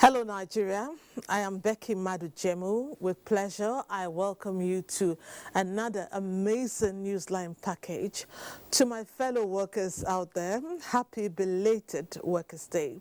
Hello Nigeria, I am Becky Madujemu. With pleasure, I welcome you to another amazing Newsline package. To my fellow workers out there, happy belated Workers' Day.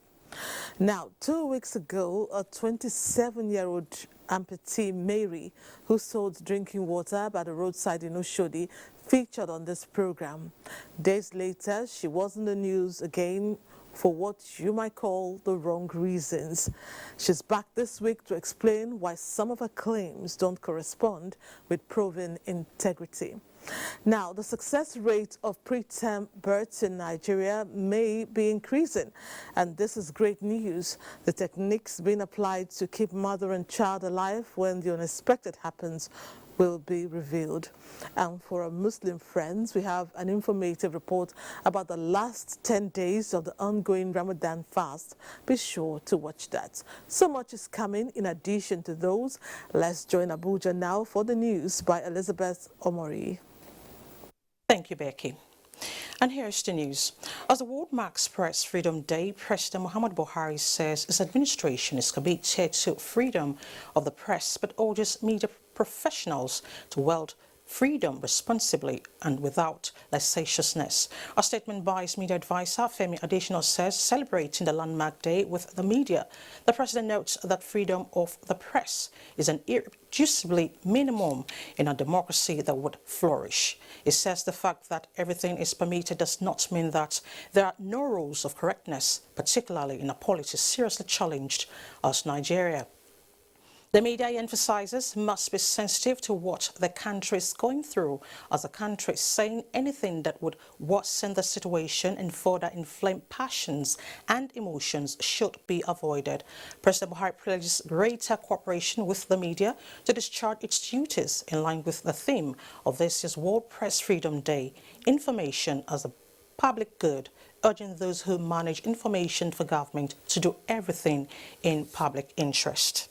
Now, 2 weeks ago, a 27-year-old amputee, Mary, who sold drinking water by the roadside in Oshodi, featured on this program. Days later, she was in the news again for what you might call the wrong reasons. She's back this week to explain why some of her claims don't correspond with proven integrity. Now, the success rate of preterm births in Nigeria may be increasing, and this is great news. The techniques being applied to keep mother and child alive when the unexpected happens will be revealed. And for our Muslim friends, we have an informative report about the last 10 days of the ongoing Ramadan fast. Be sure to watch that. So much is coming in addition to those. Let's join Abuja now for the news by Elizabeth Omori. Thank you, Becky. And here's the news. As the world marks Press Freedom Day, President Muhammad Buhari says his administration is committed to freedom of the press, but urges media professionals to wield freedom responsibly and without licentiousness. A statement by his media advisor, Femi Adesina, says, celebrating the landmark day with the media, the president notes that freedom of the press is an irreducibly minimum in a democracy that would flourish. He says the fact that everything is permitted does not mean that there are no rules of correctness, particularly in a polity seriously challenged as Nigeria. The media, he emphasizes, must be sensitive to what the country is going through, as the country is saying anything that would worsen the situation and further inflame passions and emotions should be avoided. President Buhari pledges greater cooperation with the media to discharge its duties in line with the theme of this year's World Press Freedom Day, information as a public good, urging those who manage information for government to do everything in public interest.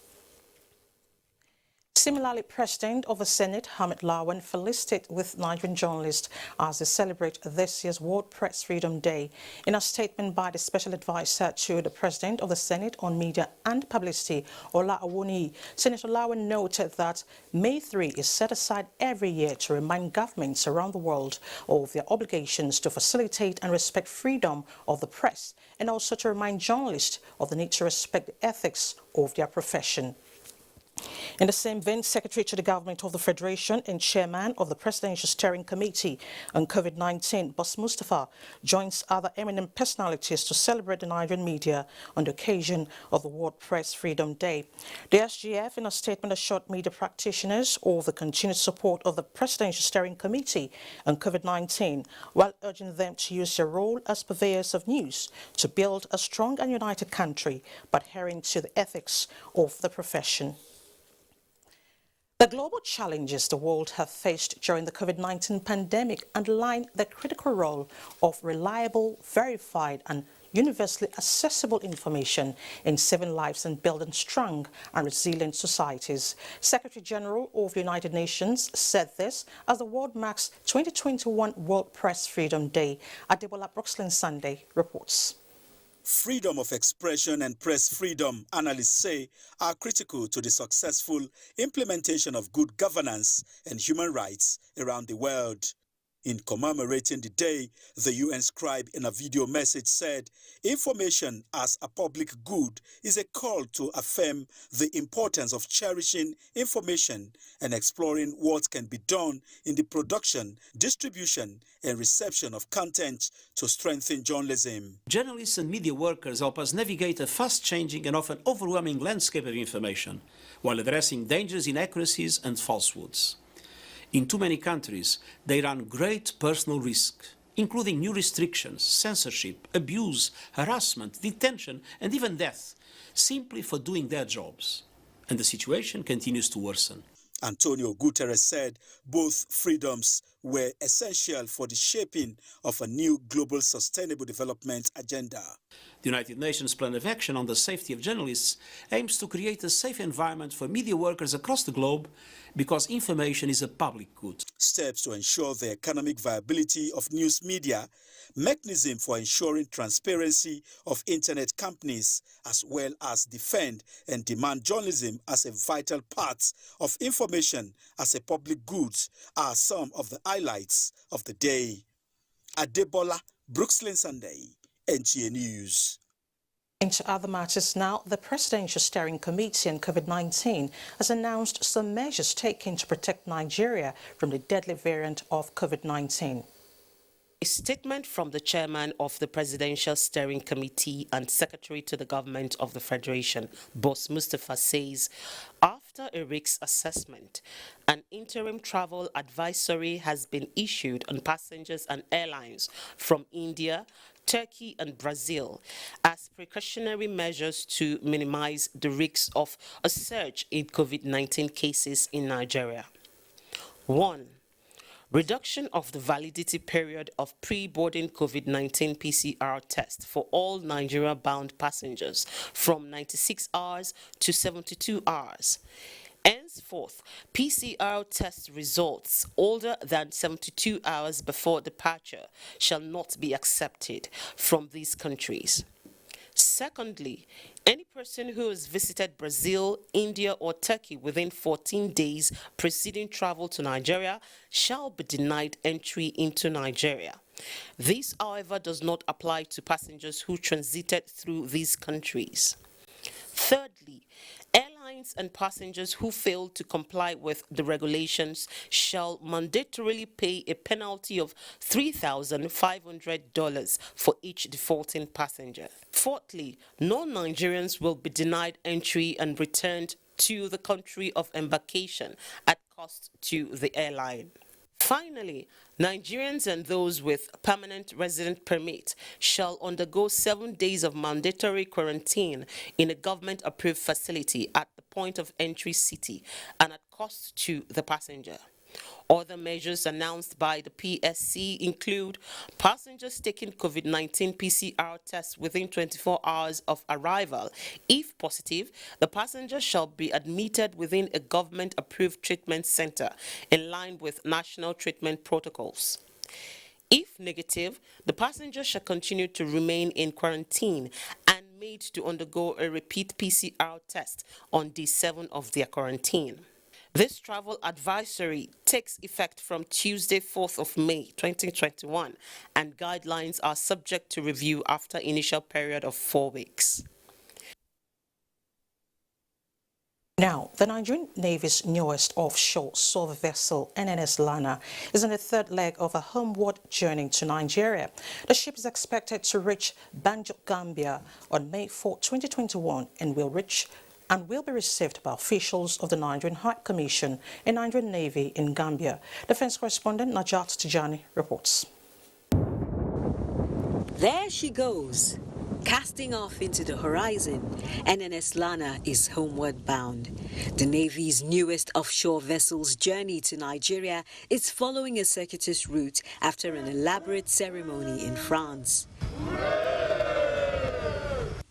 Similarly, President of the Senate, Hamid Lawan, felicitated with Nigerian journalists as they celebrate this year's World Press Freedom Day. In a statement by the Special Advisor to the President of the Senate on Media and Publicity, Ola Awoni, Senator Lawan noted that May 3 is set aside every year to remind governments around the world of their obligations to facilitate and respect freedom of the press, and also to remind journalists of the need to respect the ethics of their profession. In the same vein, Secretary to the Government of the Federation and Chairman of the Presidential Steering Committee on COVID-19, Boss Mustafa, joins other eminent personalities to celebrate the Nigerian media on the occasion of the World Press Freedom Day. The SGF, in a statement, assured media practitioners of the continued support of the Presidential Steering Committee on COVID-19, while urging them to use their role as purveyors of news to build a strong and united country, but adhering to the ethics of the profession. The global challenges the world have faced during the COVID-19 pandemic underline the critical role of reliable, verified and universally accessible information in saving lives and building strong and resilient societies. Secretary General of the United Nations said this as the world marks 2021 World Press Freedom Day. Adebola Brooksland Sunday reports. Freedom of expression and press freedom, analysts say, are critical to the successful implementation of good governance and human rights around the world. In commemorating the day, the UN scribe in a video message said, information as a public good is a call to affirm the importance of cherishing information and exploring what can be done in the production, distribution, and reception of content to strengthen journalism. Journalists and media workers help us navigate a fast-changing and often overwhelming landscape of information, while addressing dangerous inaccuracies and falsehoods. In too many countries, they run great personal risk, including new restrictions, censorship, abuse, harassment, detention, and even death, simply for doing their jobs. And the situation continues to worsen. Antonio Guterres said both freedoms were essential for the shaping of a new global sustainable development agenda. The United Nations Plan of Action on the Safety of Journalists aims to create a safe environment for media workers across the globe because information is a public good. Steps to ensure the economic viability of news media, mechanism for ensuring transparency of internet companies, as well as defend and demand journalism as a vital part of information as a public good are some of the highlights of the day. Adebola, Brooklyn Sunday, NTA News. Into other matters now, the Presidential Steering Committee on COVID-19 has announced some measures taken to protect Nigeria from the deadly variant of COVID-19. A statement from the chairman of the Presidential Steering Committee and Secretary to the Government of the Federation, Boss Mustafa, says, after a risk assessment, an interim travel advisory has been issued on passengers and airlines from India, Turkey and Brazil as precautionary measures to minimize the risks of a surge in COVID-19 cases in Nigeria. 1. Reduction of the validity period of pre-boarding COVID-19 PCR test for all Nigeria-bound passengers from 96 hours to 72 hours. Henceforth, PCR test results older than 72 hours before departure shall not be accepted from these countries. Secondly, any person who has visited Brazil, India, or Turkey within 14 days preceding travel to Nigeria shall be denied entry into Nigeria. This, however, does not apply to passengers who transited through these countries. Thirdly, airlines and passengers who fail to comply with the regulations shall mandatorily pay a penalty of $3,500 for each defaulting passenger. Fourthly, non-Nigerians will be denied entry and returned to the country of embarkation at cost to the airline. Finally, Nigerians and those with permanent resident permit shall undergo 7 days of mandatory quarantine in a government-approved facility at the point of entry city and at cost to the passenger. Other measures announced by the PSC include passengers taking COVID-19 PCR tests within 24 hours of arrival. If positive, the passenger shall be admitted within a government-approved treatment center in line with national treatment protocols. If negative, the passenger shall continue to remain in quarantine and made to undergo a repeat PCR test on day 7 of their quarantine. This travel advisory takes effect from Tuesday, 4th of May, 2021, and guidelines are subject to review after initial period of 4 weeks. Now, the Nigerian Navy's newest offshore survey vessel, NNS Lana, is on the third leg of a homeward journey to Nigeria. The ship is expected to reach Banjul, Gambia on May 4, 2021 and will be received by officials of the Nigerian High Commission and Nigerian Navy in Gambia. Defense correspondent Najat Tijani reports. There she goes, casting off into the horizon. NNS Lana is homeward bound. The Navy's newest offshore vessel's journey to Nigeria is following a circuitous route after an elaborate ceremony in France.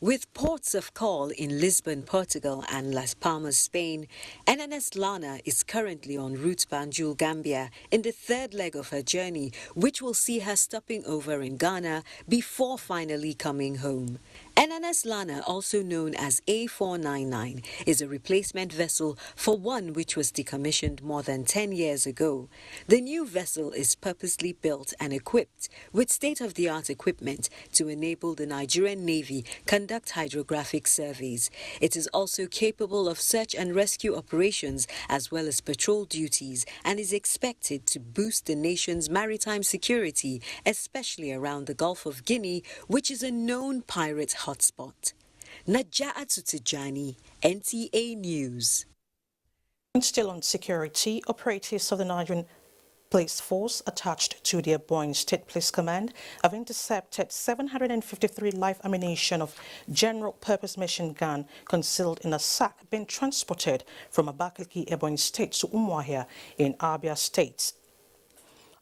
With ports of call in Lisbon, Portugal and Las Palmas, Spain, NNS Lana is currently en route Banjul, Gambia in the third leg of her journey, which will see her stopping over in Ghana before finally coming home. NNS Lana, also known as A499, is a replacement vessel for one which was decommissioned more than 10 years ago. The new vessel is purposely built and equipped with state-of-the-art equipment to enable the Nigerian Navy conduct hydrographic surveys. It is also capable of search and rescue operations as well as patrol duties and is expected to boost the nation's maritime security, especially around the Gulf of Guinea, which is a known pirate hotspot. Najat Tijani, NTA News. Still on security, operatives of the Nigerian Police Force attached to the Abuja State Police Command have intercepted 753 live ammunition of general-purpose machine gun concealed in a sack being transported from Abakaliki, Ebonyi State to Umuahia in Abia State.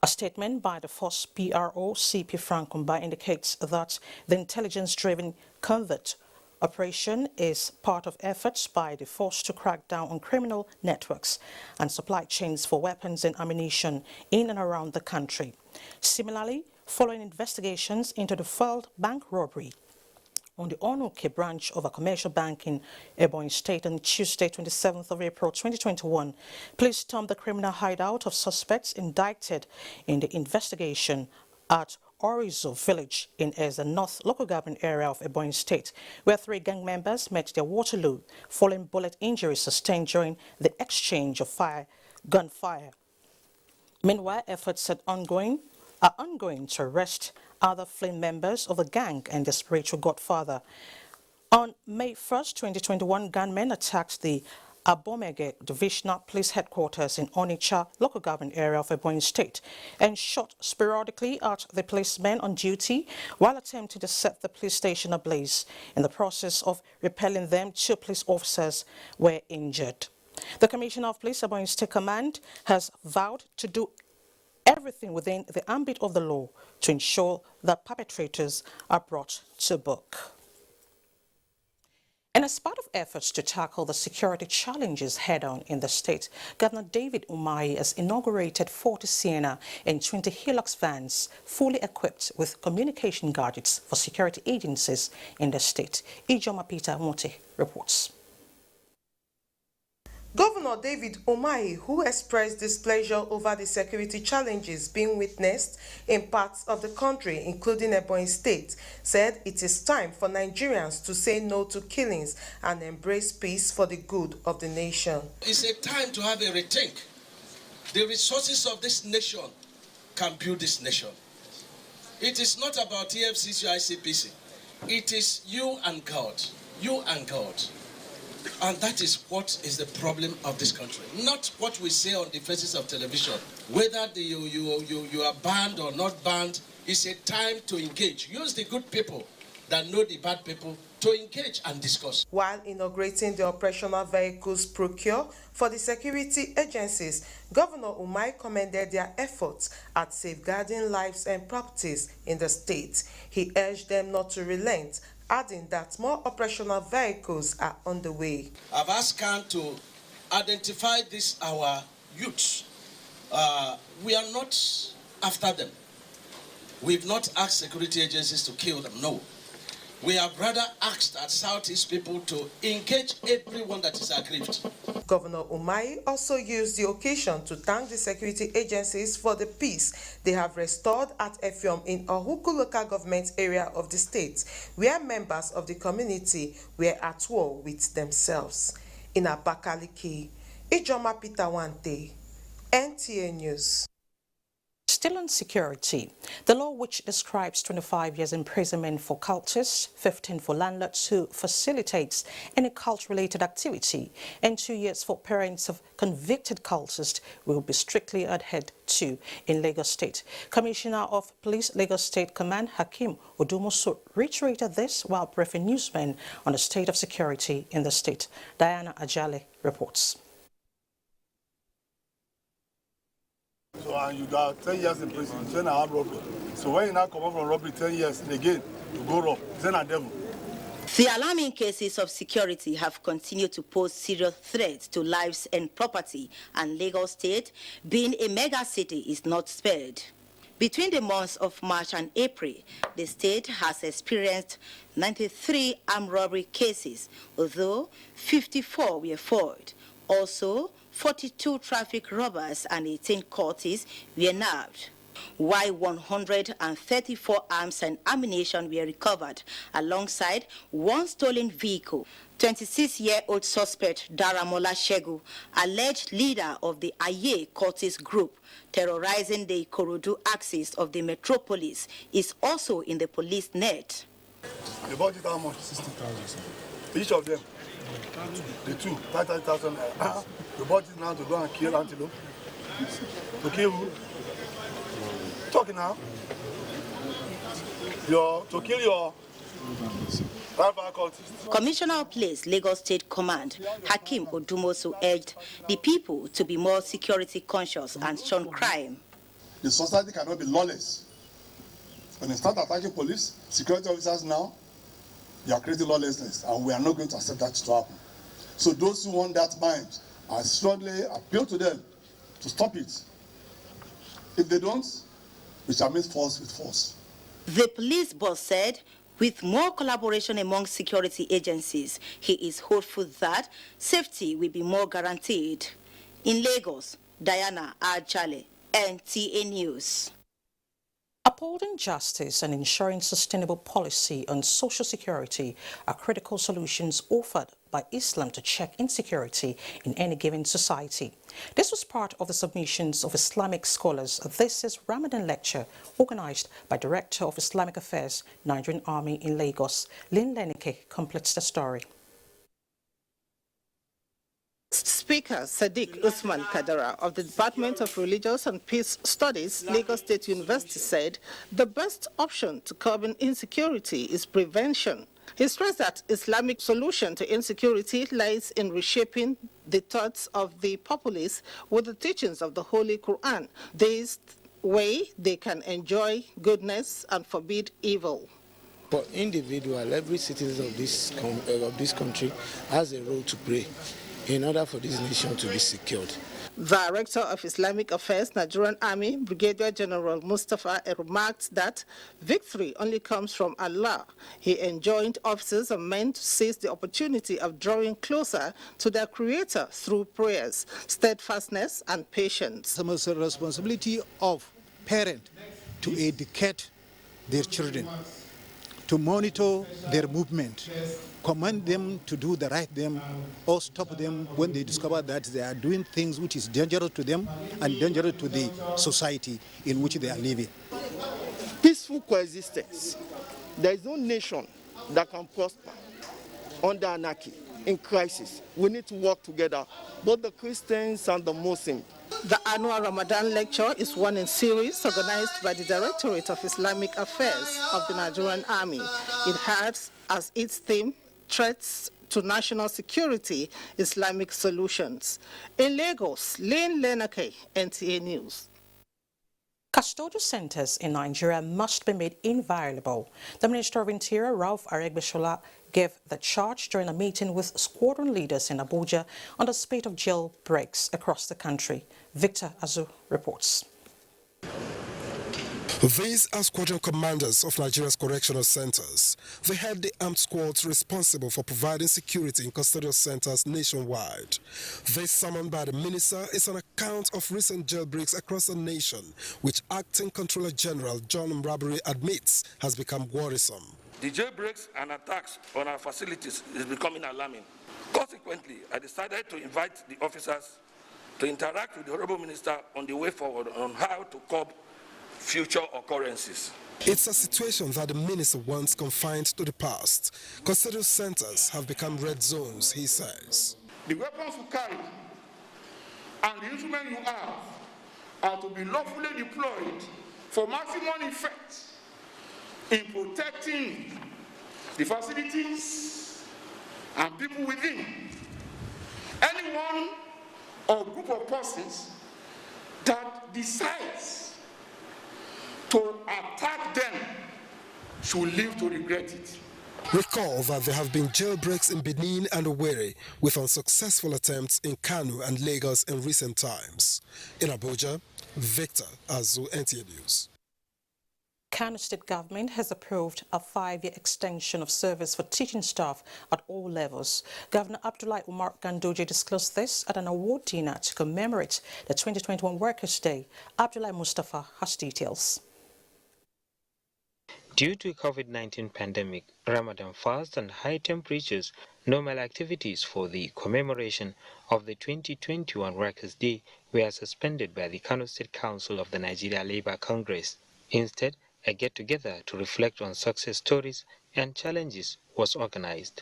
A statement by the Force PRO, CP Frank Kumba, indicates that the intelligence-driven Covert operation is part of efforts by the force to crack down on criminal networks and supply chains for weapons and ammunition in and around the country. Similarly, following investigations into the failed bank robbery on the Onuke branch of a commercial bank in Ebonyi State on Tuesday, 27th of April 2021, police stormed the criminal hideout of suspects indicted in the investigation at Orizo village in Eza North local government area of Ebonyi State, where 3 gang members met their Waterloo following bullet injuries sustained during the exchange of gunfire. Meanwhile, efforts are ongoing to arrest other fleeing members of the gang and the spiritual godfather. On May 1st, 2021, gunmen attacked the Abomege Divisional Police Headquarters in Onitsha local government area of Ebonyi State and shot sporadically at the policemen on duty while attempting to set the police station ablaze. In the process of repelling them, 2 police officers were injured. The Commissioner of Police, Ebonyi State Command, has vowed to do everything within the ambit of the law to ensure that perpetrators are brought to book. And as part of efforts to tackle the security challenges head-on in the state, Governor David Umahi has inaugurated 40 Sienna and 20 Hilux vans fully equipped with communication gadgets for security agencies in the state. Ijoma Peter Mote reports. Governor David Umahi, who expressed displeasure over the security challenges being witnessed in parts of the country, including Ebonyi State, said it is time for Nigerians to say no to killings and embrace peace for the good of the nation. It's a time to have a rethink. The resources of this nation can build this nation. It is not about EFCC or ICPC. It is you and God. You and God. And that is what is the problem of this country. Not what we say on the faces of television. Whether you are banned or not banned, it's a time to engage. Use the good people that know the bad people to engage and discuss. While inaugurating the operational vehicles procured for the security agencies, Governor Umahi commended their efforts at safeguarding lives and properties in the state. He urged them not to relent, adding that more operational vehicles are on the way. I've asked CAN to identify this, our youths. We are not after them. We've not asked security agencies to kill them, no. We have rather asked our Southeast people to engage everyone that is aggrieved. Governor Umahi also used the occasion to thank the security agencies for the peace they have restored at Efiom in Ohuku local government area of the state, where members of the community were at war with themselves. In Abakaliki, Ijoma Peter Wante, NTA News. Still on security, the law which describes 25 years imprisonment for cultists, 15 for landlords who facilitates any cult-related activity, and 2 years for parents of convicted cultists will be strictly adhered to in Lagos State. Commissioner of Police Lagos State Command Hakeem Odumosu reiterated this while briefing newsmen on the state of security in the state. Diana Ajale reports. So and you got 10 years in prison, then I had robbery. So when you now come up from robbery 10 years and again, you go rob, then a devil. The alarming cases of security have continued to pose serious threats to lives and property, and Lagos State, being a mega city, is not spared. Between the months of March and April, the state has experienced 93 armed robbery cases, although 54 were foiled. Also, 42 traffic robbers and 18 cultists were nabbed, while 134 arms and ammunition were recovered, alongside one stolen vehicle. 26-year-old suspect Daramola Shegu, alleged leader of the Aye cultist group terrorizing the Ikorodu axis of the metropolis, is also in the police net. The budget how much? 60,000. Each of them. The two, 5,000. The budget now to go and kill antelope. To kill who? Talking now. To kill your rival cultists. Commissioner of Police, Lagos State Command, Hakeem Odumosu urged the people to be more security conscious and shun crime. The society cannot be lawless. When they start attacking police, security officers now, You are creating lawlessness, and we are not going to accept that to happen. So those who want that mind, I strongly appeal to them to stop it. If they don't, we shall meet force with force. The police boss said, with more collaboration among security agencies, he is hopeful that safety will be more guaranteed. In Lagos, Diana Archale, NTA News. Upholding justice and ensuring sustainable policy on social security are critical solutions offered by Islam to check insecurity in any given society. This was part of the submissions of Islamic scholars. This is Ramadan lecture organized by Director of Islamic Affairs, Nigerian Army in Lagos. Lynn Lenike completes the story. Speaker Sadiq Usman Kadara of the Department of Religious and Peace Studies, Lagos State University, said the best option to curbing insecurity is prevention. He stressed that Islamic solution to insecurity lies in reshaping the thoughts of the populace with the teachings of the Holy Quran. This way they can enjoy goodness and forbid evil. For individual, every citizen of this country has a role to play in order for this nation to be secured. Director of Islamic Affairs, Nigerian Army, Brigadier General Mustafa remarked that victory only comes from Allah. He enjoined officers and men to seize the opportunity of drawing closer to their Creator through prayers, steadfastness, and patience. It's a responsibility of parents to educate their children, to monitor their movement, command them to do the right thing, or stop them when they discover that they are doing things which is dangerous to them and dangerous to the society in which they are living. Peaceful coexistence. There is no nation that can prosper under anarchy, in crisis. We need to work together, both the Christians and the Muslims. The annual Ramadan lecture is one in series organized by the Directorate of Islamic Affairs of the Nigerian Army. It has as its theme, Threats to National Security, Islamic Solutions. In Lagos, Lynn Lenake, NTA News. Custodial centers in Nigeria must be made inviolable. The Minister of Interior, Ralph Aregbesola, gave the charge during a meeting with squadron leaders in Abuja on the spate of jail breaks across the country. Victor Azu reports. These are squadron commanders of Nigeria's correctional centers. They head the armed squads responsible for providing security in custodial centers nationwide. This summoned by the minister is an account of recent jailbreaks across the nation, which Acting Controller General John Mraburi admits has become worrisome. The jailbreaks and attacks on our facilities is becoming alarming. Consequently, I decided to invite the officers to interact with the Honorable Minister on the way forward on how to curb future occurrences. It's a situation that the minister wants confined to the past. Custodial centers have become red zones, he says. The weapons you carry and the instruments you have are to be lawfully deployed for maximum effect in protecting the facilities and people within. Anyone or group of persons that decides to attack them should live to regret it. Recall that there have been jailbreaks in Benin and Owerri, with unsuccessful attempts in Kano and Lagos in recent times. In Abuja, Victor Azu, NTA News. Kano State Government has approved a 5-year extension of service for teaching staff at all levels. Governor Abdullahi Umar Ganduje disclosed this at an award dinner to commemorate the 2021 Workers' Day. Abdullahi Mustafa has details. Due to COVID-19 pandemic, Ramadan fast and high temperatures, normal activities for the commemoration of the 2021 Workers' Day were suspended by the Kano State Council of the Nigeria Labour Congress. Instead, a get-together to reflect on success stories and challenges was organized.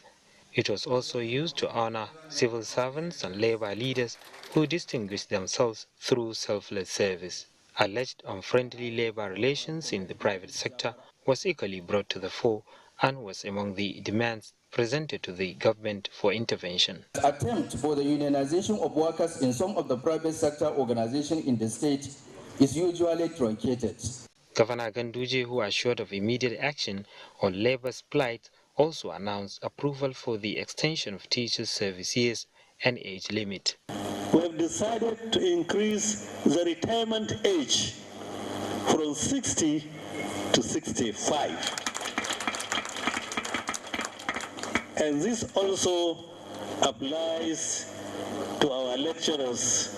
It was also used to honor civil servants and labor leaders who distinguished themselves through selfless service. Alleged unfriendly labor relations in the private sector was equally brought to the fore and was among the demands presented to the government for intervention. Attempt for the unionization of workers in some of the private sector organizations in the state is usually truncated. Governor Ganduje, who assured of immediate action on labor's plight, also announced approval for the extension of teachers' service years and age limit. We have decided to increase the retirement age from 60 to 65. And this also applies to our lecturers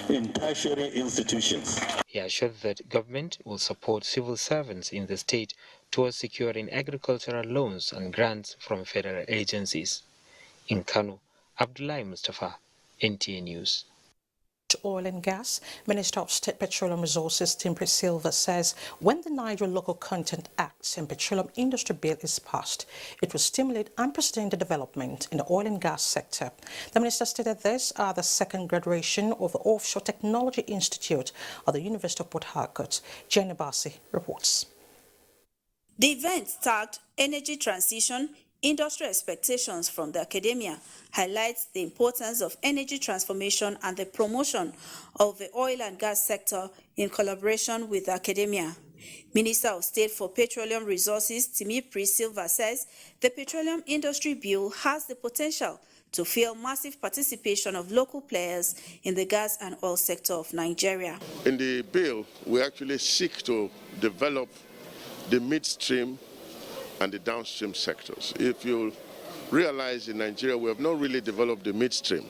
in tertiary institutions. He assured that government will support civil servants in the state towards securing agricultural loans and grants from federal agencies. In Kano, Abdullahi Mustafa, NTA News. Oil and gas, Minister of State Petroleum Resources Timothy Silva says when the Nigeria Local Content Act and Petroleum Industry Bill is passed, it will stimulate unprecedented development in the oil and gas sector. The minister stated this at the second graduation of the Offshore Technology Institute at the University of Port Harcourt. Jenny Bassi reports. The event tagged Energy Transition, Industry Expectations from the Academia highlights the importance of energy transformation and the promotion of the oil and gas sector in collaboration with the academia. Minister of State for Petroleum Resources Timothy Silva says the Petroleum Industry Bill has the potential to fuel massive participation of local players in the gas and oil sector of Nigeria. In the bill, we actually seek to develop the midstream and the downstream sectors. If you realize in Nigeria, we have not really developed the midstream.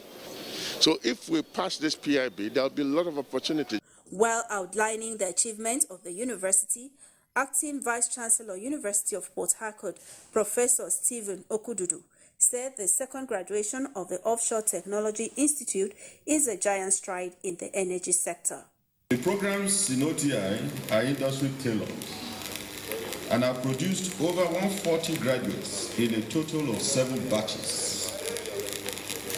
So if we pass this PIB, there'll be a lot of opportunity. While outlining the achievement of the university, Acting Vice Chancellor, University of Port Harcourt, Professor Stephen Okududu, said the second graduation of the Offshore Technology Institute is a giant stride in the energy sector. The programs in OTI are industry tailored and have produced over 140 graduates in a total of 7 batches.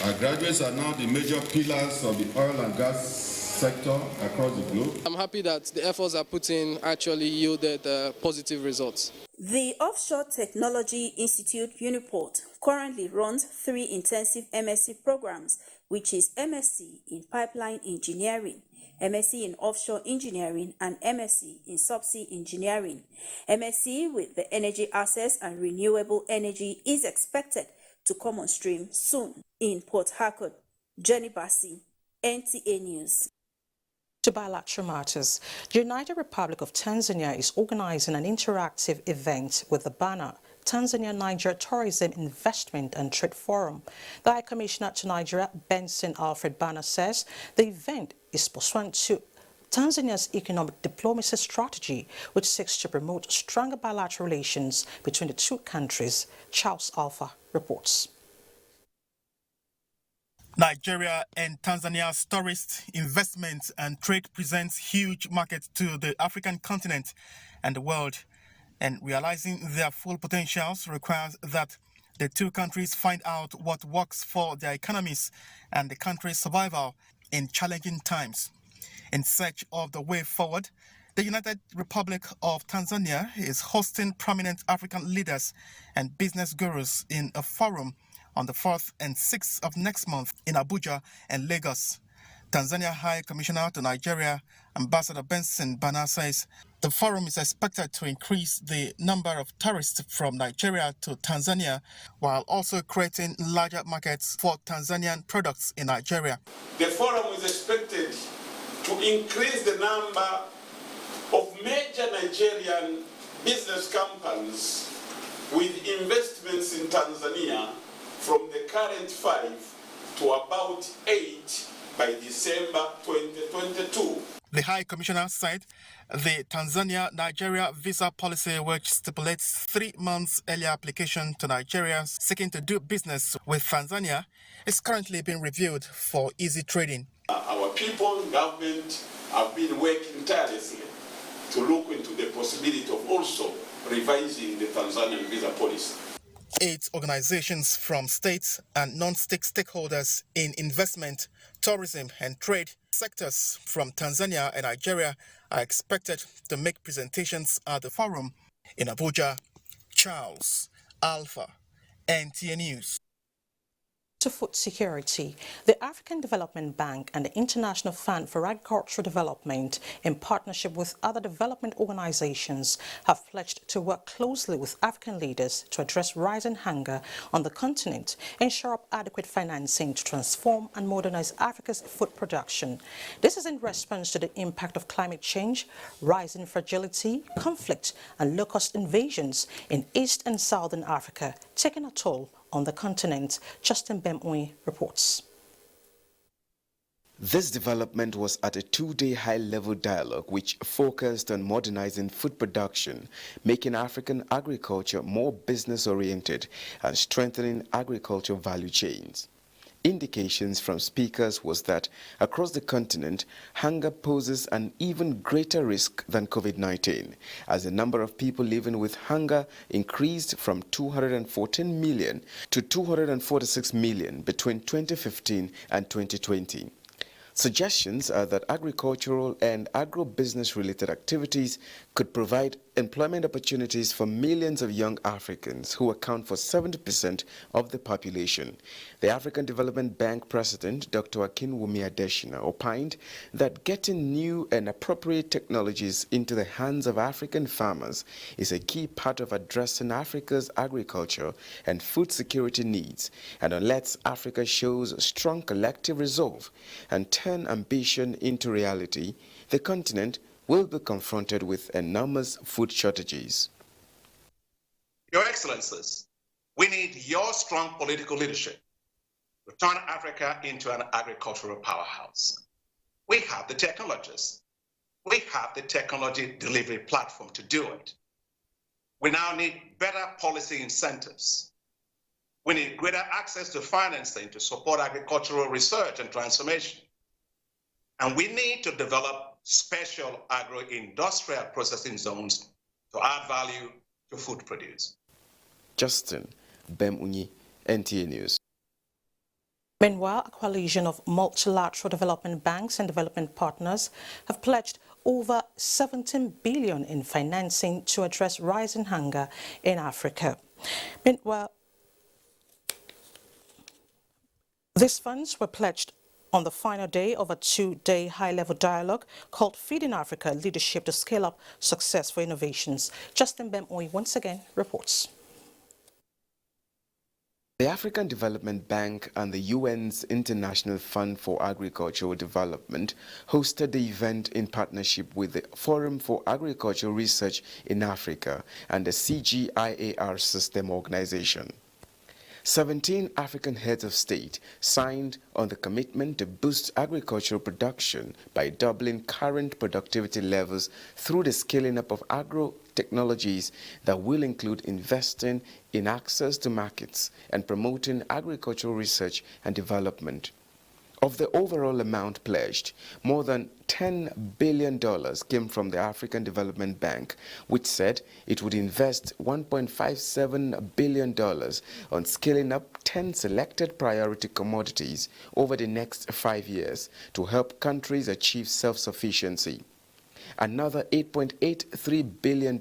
Our graduates are now the major pillars of the oil and gas sector across the globe. I'm happy that the efforts I put in actually yielded positive results. The Offshore Technology Institute Uniport currently runs 3 intensive MSc programs, which is MSc in Pipeline Engineering, MSc in Offshore Engineering, and MSc in Subsea Engineering. MSc with the Energy Access and Renewable Energy is expected to come on stream soon. In Port Harcourt, Jenny Bassi, NTA News. To bilateral matters, the United Republic of Tanzania is organizing an interactive event with the banner Tanzania-Nigeria Tourism Investment and Trade Forum. The High Commissioner to Nigeria, Benson Alfred Banner, says the event is pursuant to Tanzania's economic diplomacy strategy, which seeks to promote stronger bilateral relations between the two countries. Charles Alpha reports. Nigeria and Tanzania's tourist, investment and trade presents huge markets to the African continent and the world. And realizing their full potentials requires that the two countries find out what works for their economies and the country's survival in challenging times. In search of the way forward, the United Republic of Tanzania is hosting prominent African leaders and business gurus in a forum on the 4th and 6th of next month in Abuja and Lagos. Tanzania High Commissioner to Nigeria, Ambassador Benson Banner, says the forum is expected to increase the number of tourists from Nigeria to Tanzania, while also creating larger markets for Tanzanian products in Nigeria. The forum is expected to increase the number of major Nigerian business companies with investments in Tanzania from the current 5 to about 8 by December 2022. The High Commissioner said the Tanzania-Nigeria visa policy, which stipulates 3 months earlier application to Nigerians seeking to do business with Tanzania, is currently being reviewed for easy trading. Our people and government have been working tirelessly to look into the possibility of also revising the Tanzanian visa policy. 8 organizations from states and non-state stakeholders in investment, tourism and trade sectors from Tanzania and Nigeria are expected to make presentations at the forum in Abuja. Charles Alpha, NTA News. To food security, the African Development Bank and the International Fund for Agricultural Development, in partnership with other development organizations, have pledged to work closely with African leaders to address rising hunger on the continent and shore up adequate financing to transform and modernize Africa's food production. This is in response to the impact of climate change, rising fragility, conflict, and low-cost invasions in East and Southern Africa, taking a toll on the continent. Justin Bemwe reports. This development was at a two-day high-level dialogue which focused on modernizing food production, making African agriculture more business-oriented, and strengthening agricultural value chains. Indications from speakers was that across the continent, hunger poses an even greater risk than COVID-19, as the number of people living with hunger increased from 214 million to 246 million between 2015 and 2020. Suggestions are that agricultural and agro-business-related activities could provide employment opportunities for millions of young Africans who account for 70% of the population. The African Development Bank President, Dr. Akinwumi Adesina, opined that getting new and appropriate technologies into the hands of African farmers is a key part of addressing Africa's agriculture and food security needs, and unless Africa shows strong collective resolve and turn ambition into reality, the continent will be confronted with enormous food shortages. Your Excellencies, we need your strong political leadership to turn Africa into an agricultural powerhouse. We have the technologies. We have the technology delivery platform to do it. We now need better policy incentives. We need greater access to financing to support agricultural research and transformation. And we need to develop special agro-industrial processing zones to add value to food produce. Justin Bemwe, NTA News. Meanwhile, a coalition of multilateral development banks and development partners have pledged over 17 billion in financing to address rising hunger in Africa. Meanwhile, these funds were pledged on the final day of a two-day high-level dialogue called Feeding Africa, Leadership to Scale Up Success for Innovations. Justin Bemwe once again reports. The African Development Bank and the UN's International Fund for Agricultural Development hosted the event in partnership with the Forum for Agricultural Research in Africa and the CGIAR System Organization. 17 African heads of state signed on the commitment to boost agricultural production by doubling current productivity levels through the scaling up of agro-technologies that will include investing in access to markets and promoting agricultural research and development. Of the overall amount pledged, more than $10 billion came from the African Development Bank, which said it would invest $1.57 billion on scaling up 10 selected priority commodities over the next 5 years to help countries achieve self-sufficiency. Another $8.83 billion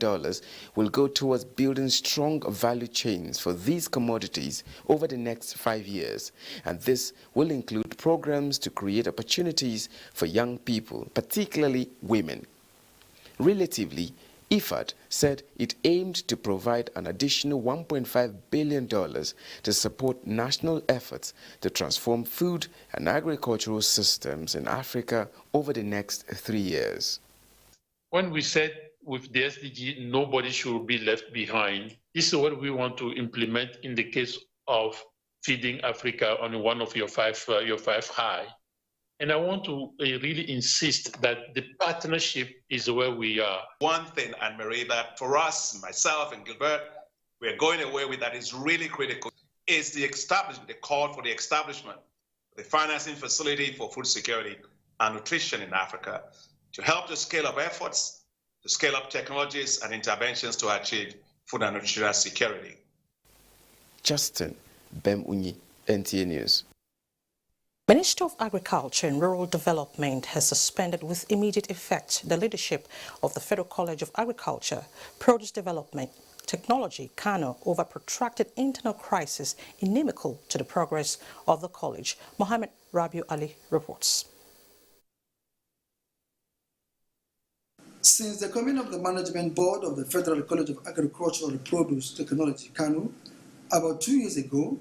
will go towards building strong value chains for these commodities over the next 5 years, and this will include programs to create opportunities for young people, particularly women. Relatively, IFAD said it aimed to provide an additional $1.5 billion to support national efforts to transform food and agricultural systems in Africa over the next 3 years. When we said with the SDG, nobody should be left behind, this is what we want to implement in the case of Feeding Africa on one of your five high. And I want to really insist that the partnership is where we are. One thing, Anne-Marie, that for us, myself and Gilbert, we're going away with that is really critical, is the establishment, the call for the establishment of the financing facility for food security and nutrition in Africa, to help to scale up efforts, to scale up technologies and interventions to achieve food and nutritional security. Justin Bemwe, NTA News. Minister of Agriculture and Rural Development has suspended with immediate effect the leadership of the Federal College of Agriculture, Produce Development, Technology, Kano, over protracted internal crisis inimical to the progress of the college. Mohammed Rabiu Ali reports. Since the coming of the management board of the Federal College of Agricultural and Produce Technology, Kano, about 2 years ago,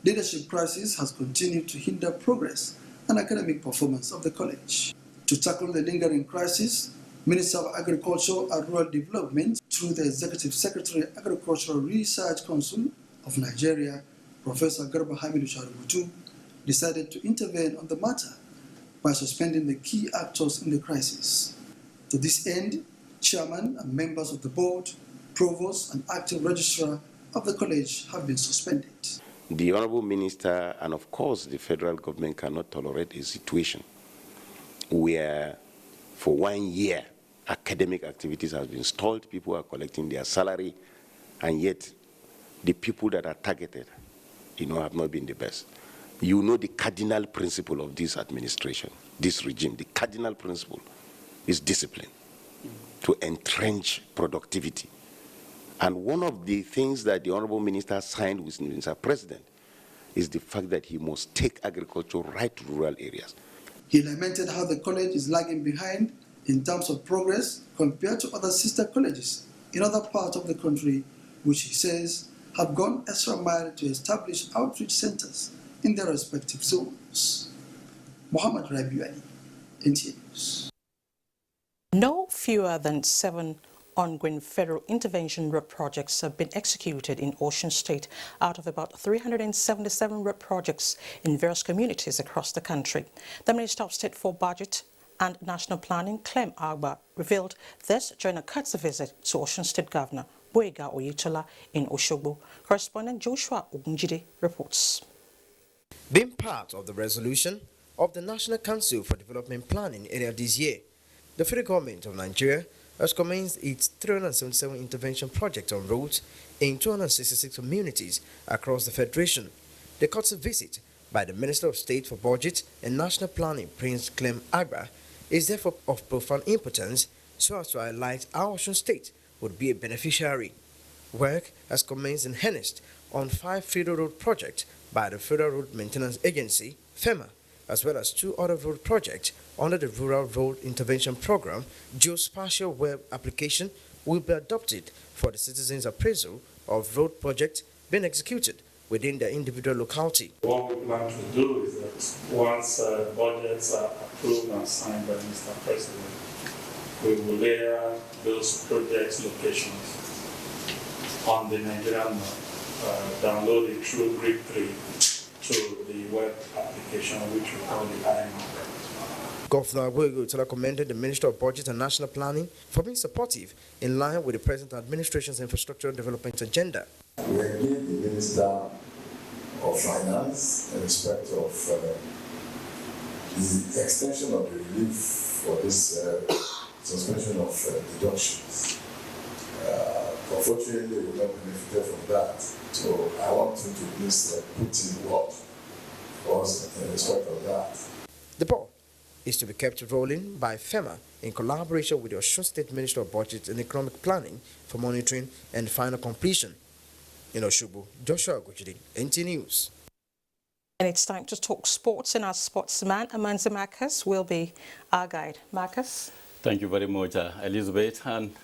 leadership crisis has continued to hinder progress and academic performance of the college. To tackle the lingering crisis, Minister of Agriculture and Rural Development, through the Executive Secretary Agricultural Research Council of Nigeria, Professor Garba Hamidu Sharubutu, decided to intervene on the matter by suspending the key actors in the crisis. To this end, chairman and members of the board, provost and acting registrar of the college have been suspended. The Honorable Minister and of course the federal government cannot tolerate a situation where for 1 year academic activities have been stalled, people are collecting their salary, and yet the people that are targeted, have not been the best. The cardinal principle of this administration, this regime, the cardinal principle is discipline, to entrench productivity. And one of the things that the Honorable Minister signed with Mr. President is the fact that he must take agriculture right to rural areas. He lamented how the college is lagging behind in terms of progress compared to other sister colleges in other parts of the country, which he says have gone extra mile to establish outreach centers in their respective zones. Mohammed Rabiu Ali, NTA News. No fewer than 7 ongoing federal intervention road projects have been executed in Osun State out of about 377 road projects in various communities across the country. The Minister of State for Budget and National Planning, Clem Agba, revealed this during a courtesy visit to Osun State Governor Boyega Oyetola in Oshogbo. Correspondent Joshua Ogunjide reports. Being part of the resolution of the National Council for Development Planning earlier this year, the federal government of Nigeria has commenced its 377 intervention project on roads in 266 communities across the Federation. The courtesy visit by the Minister of State for Budget and National Planning, Prince Clem Agba, is therefore of profound importance so as to highlight how Osun State would be a beneficiary. Work has commenced in earnest on 5 feeder road projects by the Federal Road Maintenance Agency, FEMA, as well as 2 other road projects under the Rural Road Intervention Program. Geospatial web application will be adopted for the citizens' appraisal of road projects being executed within their individual locality. What we plan to do is that once budgets are approved and signed by Mr. President, we will layer those projects' locations on the Nigerian map, download it through Grid 3 to the web application, which we call the IMAP. Governor Boyega Oyetola commended the Minister of Budget and National Planning for being supportive in line with the present administration's infrastructure development agenda. We engage the Minister of Finance in respect of the extension of the relief for this suspension of deductions. Unfortunately, we will not benefit from that. So I want you to please put in word for us in respect of that. The ball is to be kept rolling by FEMA in collaboration with the Osun State Minister of Budget and Economic Planning for monitoring and final completion. In Oshogbo, Joshua Ogunjide, NTA News. And it's time to talk sports, and our sportsman, Amanzi Marcus, will be our guide. Marcus? Thank you very much, Elizabeth. And